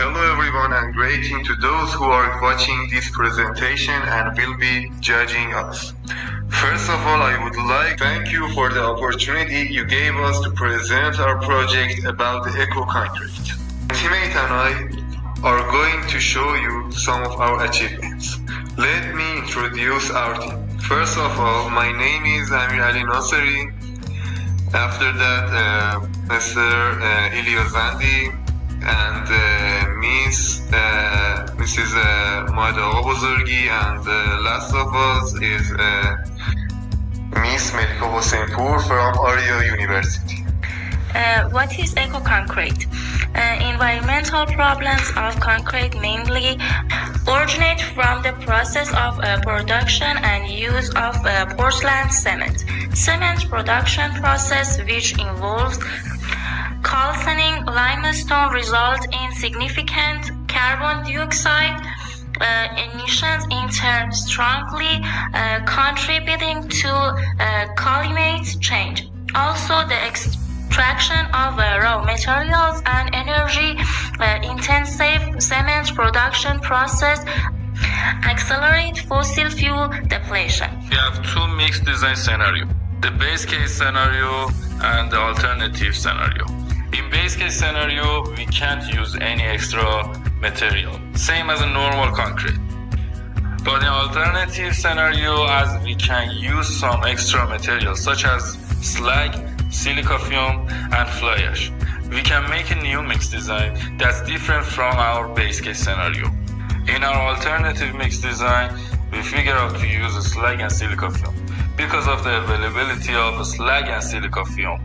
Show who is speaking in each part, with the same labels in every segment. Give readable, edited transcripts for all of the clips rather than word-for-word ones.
Speaker 1: Hello everyone and greeting to those who are watching this presentation and will be judging us. First of all, I would like to thank you for the opportunity you gave us to present our project about the EcoConcrete. My teammate and I are going to show you some of our achievements. Let me introduce our team. First of all, my name is Aria Naseri. After that, Mr. Ilyas Zandi and Mrs. Mada Bozorgi, and last of us is Miss Melika Hossein-Pur from Aria University.
Speaker 2: What is EcoConcrete? Environmental problems of concrete mainly originate from the process of production and use of Portland cement. Cement production process, which involves calcining limestone, results in significant carbon dioxide emissions, in turn strongly contributing to climate change. Also, the extraction of raw materials and energy intensive cement production process accelerate fossil fuel depletion.
Speaker 3: We have two mixed design scenarios, the base case scenario and the alternative scenario. In base case scenario, we can't use any extra material, same as a normal concrete. But in alternative scenario, as we can use some extra materials such as slag, silica fume and fly ash, we can make a new mixed design that's different from our base case scenario. In our alternative mixed design, we figure out to use slag and silica fume. Because of the availability of slag and silica fume,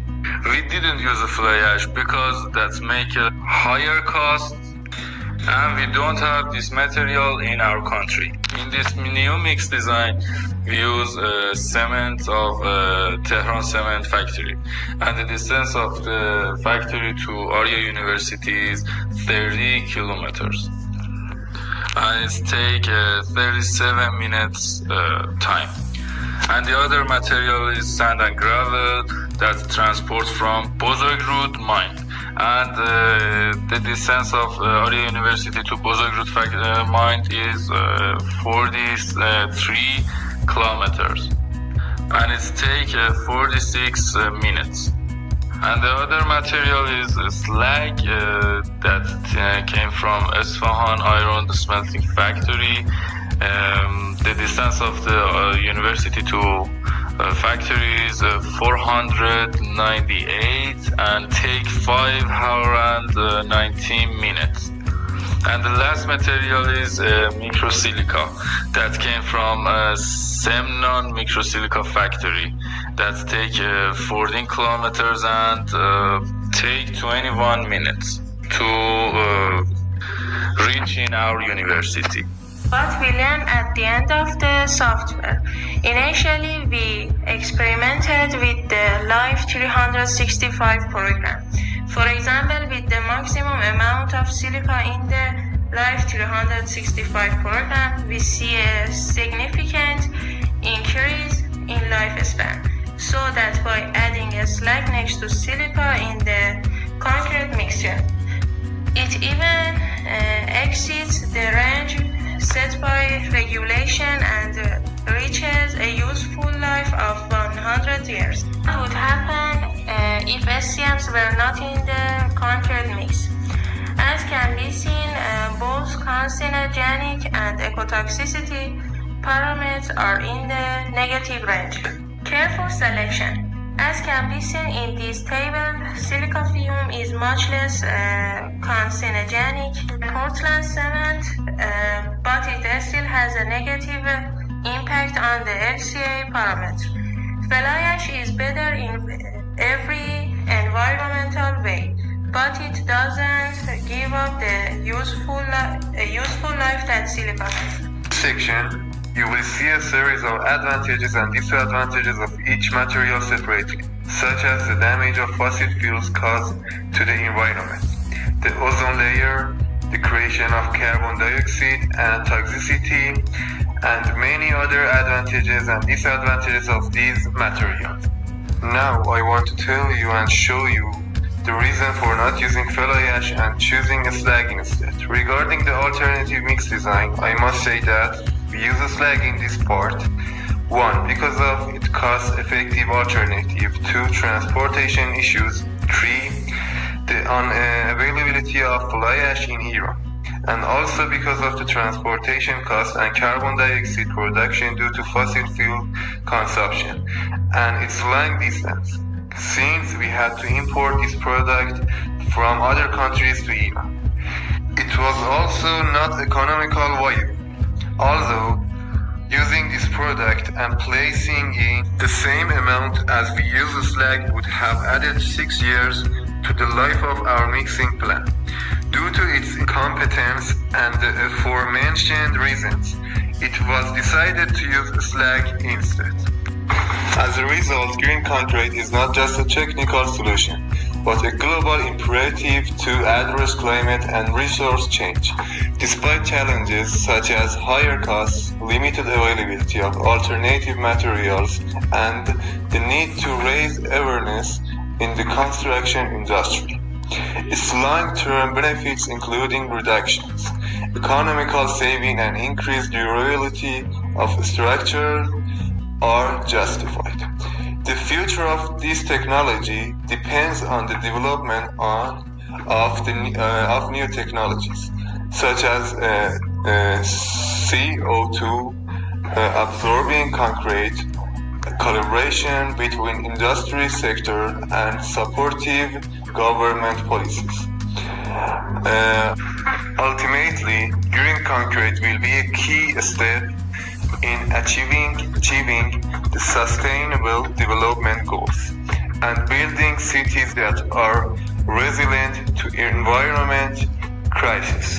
Speaker 3: we didn't use a fly ash because that make a higher cost and we don't have this material in our country. In this new mixed design, we use cement of Tehran cement factory, and the distance of the factory to Aria University is 30 kilometers. And it take 37 minutes time. And the other material is sand and gravel that transports from Bozorgrud mine. And the distance of Aria University to Bozorgrud mine is 43 kilometers. And it take 46 minutes. And the other material is slag that came from AUSS1 iron smelting factory. The distance of the university to factory is 498 and take 5 hours and 19 minutes. And the last material is microsilica that came from Semnon microsilica factory that take 14 kilometers and take 21 minutes to reach in our university.
Speaker 2: What we learn at the end of the software. Initially, we experimented with the Life 365 program. For example, with the maximum amount of silica in the Life 365 program, we see a significant increase in lifespan. So that by adding a slag next to silica in the concrete mixture, it even exceeds the range set by regulation and reaches a useful life of 100 years. What would happen if SCMs were not in the concrete mix? As can be seen, both carcinogenic and ecotoxicity parameters are in the negative range. Careful selection. As can be seen in this table, silica fume is much less carcinogenic than Portland cement, but it still has a negative impact on the ACI parameter. Fly ash is better in every environmental way, but it doesn't give up the useful life that silica has.
Speaker 1: Section, you will see a series of advantages and disadvantages of each material separately, such as the damage of fossil fuels caused to the environment, the ozone layer, the creation of carbon dioxide and toxicity, and many other advantages and disadvantages of these materials. Now I want to tell you and show you the reason for not using fly ash and choosing a slag instead. Regarding the alternative mix design, I must say that we use a slag in this part. 1. Because of its cost-effective alternative. 2. Transportation issues. 3. The unavailability of fly ash in Iran. And also because of the transportation cost and carbon dioxide production due to fossil fuel consumption and its long distance, since we had to import this product from other countries to Iran. It was also not economical viable. Although using this product and placing in the same amount as we use slag would have added 6 years to the life of our mixing plant. Due to its incompetence and the aforementioned reasons, it was decided to use slag instead. As a result, green concrete is not just a technical solution, but a global imperative to address climate and resource change. Despite challenges such as higher costs, limited availability of alternative materials, and the need to raise awareness in the construction industry, its long-term benefits, including reductions, economical saving, and increased durability of structure, are justified. The future of this technology depends on the development of new technologies, such as CO2 absorbing concrete, collaboration between industry sector, and supportive government policies. Ultimately, green concrete will be a key step in achieving the sustainable development goals and building cities that are resilient to environment crisis.